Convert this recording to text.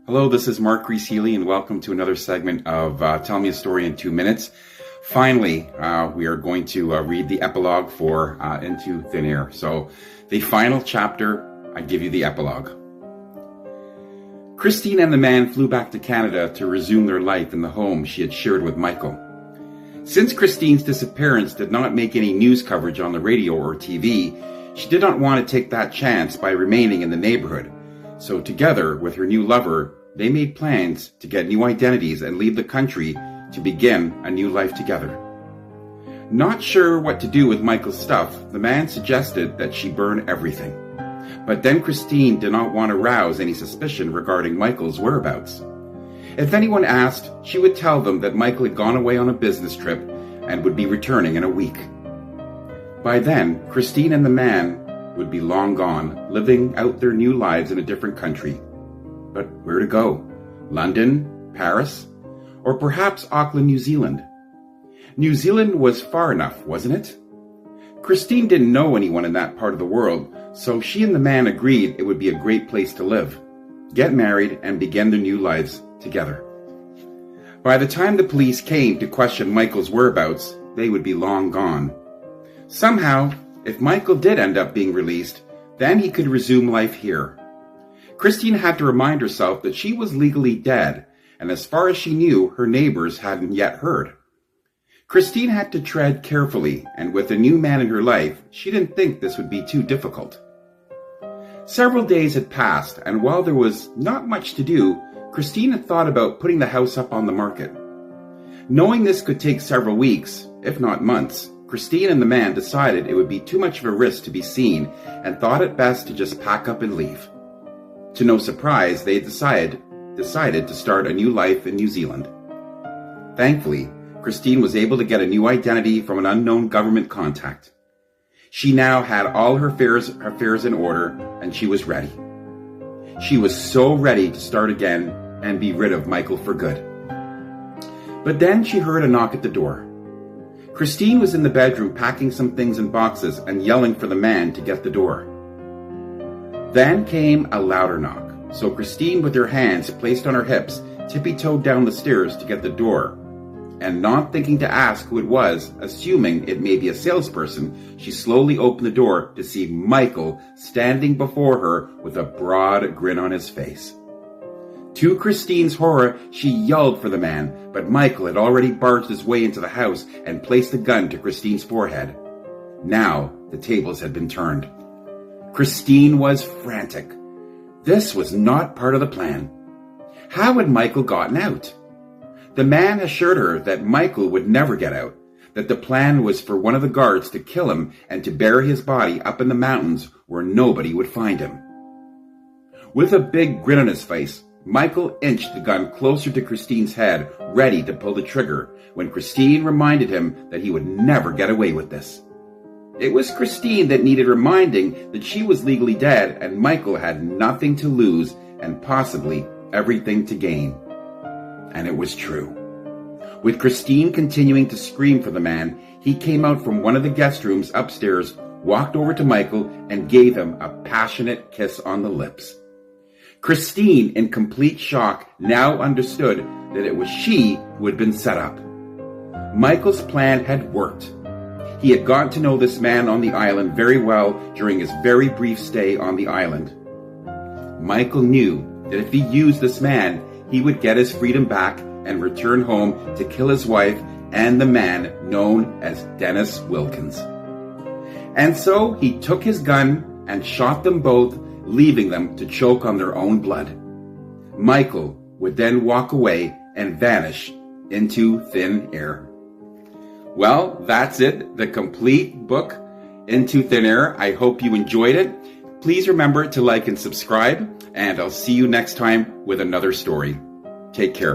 Hello, this is Reece Healey, and welcome to another segment of Tell Me a Story in 2 Minutes. Finally, we are going to read the epilogue for Into Thin Air. So, the final chapter, I give you the epilogue. Christine and the man flew back to Canada to resume their life in the home she had shared with Michael. Since Christine's disappearance did not make any news coverage on the radio or TV, she did not want to take that chance by remaining in the neighborhood. So together with her new lover, they made plans to get new identities and leave the country to begin a new life together. Not sure what to do with Michael's stuff, the man suggested that she burn everything. But then Christine did not want to rouse any suspicion regarding Michael's whereabouts. If anyone asked, she would tell them that Michael had gone away on a business trip and would be returning in a week. By then, Christine and the man would be long gone, living out their new lives in a different country. But where to go? London? Paris? Or perhaps Auckland, New Zealand? New Zealand was far enough, wasn't it? Christine didn't know anyone in that part of the world, so she and the man agreed it would be a great place to live, get married, and begin their new lives together. By the time the police came to question Michael's whereabouts, they would be long gone. Somehow, if Michael did end up being released, then he could resume life here. Christine had to remind herself that she was legally dead, and as far as she knew, her neighbors hadn't yet heard. Christine had to tread carefully, and with a new man in her life, she didn't think this would be too difficult. Several days had passed, and while there was not much to do, Christine had thought about putting the house up on the market. Knowing this could take several weeks, if not months, Christine and the man decided it would be too much of a risk to be seen and thought it best to just pack up and leave. To no surprise, they decided to start a new life in New Zealand. Thankfully, Christine was able to get a new identity from an unknown government contact. She now had all her affairs in order, and she was ready. She was so ready to start again and be rid of Michael for good. But then she heard a knock at the door. Christine was in the bedroom packing some things in boxes and yelling for the man to get the door. Then came a louder knock, so Christine, with her hands placed on her hips, tippy-toed down the stairs to get the door. And not thinking to ask who it was, assuming it may be a salesperson, she slowly opened the door to see Michael standing before her with a broad grin on his face. To Christine's horror, she yelled for the man, but Michael had already barged his way into the house and placed a gun to Christine's forehead. Now, the tables had been turned. Christine was frantic. This was not part of the plan. How had Michael gotten out? The man assured her that Michael would never get out, that the plan was for one of the guards to kill him and to bury his body up in the mountains where nobody would find him. With a big grin on his face, Michael inched the gun closer to Christine's head, ready to pull the trigger, when Christine reminded him that he would never get away with this. It was Christine that needed reminding that she was legally dead and Michael had nothing to lose and possibly everything to gain. And it was true. With Christine continuing to scream for the man, he came out from one of the guest rooms upstairs, walked over to Michael, and gave him a passionate kiss on the lips. Christine, in complete shock, now understood that it was she who had been set up. Michael's plan had worked. He had gotten to know this man on the island very well during his very brief stay on the island. Michael knew that if he used this man, he would get his freedom back and return home to kill his wife and the man known as Dennis Wilkins. And so he took his gun and shot them both, leaving them to choke on their own blood. Michael would then walk away and vanish into thin air. Well, that's it, the complete book, Into Thin Air. I hope you enjoyed it. Please remember to like and subscribe, and I'll see you next time with another story. Take care.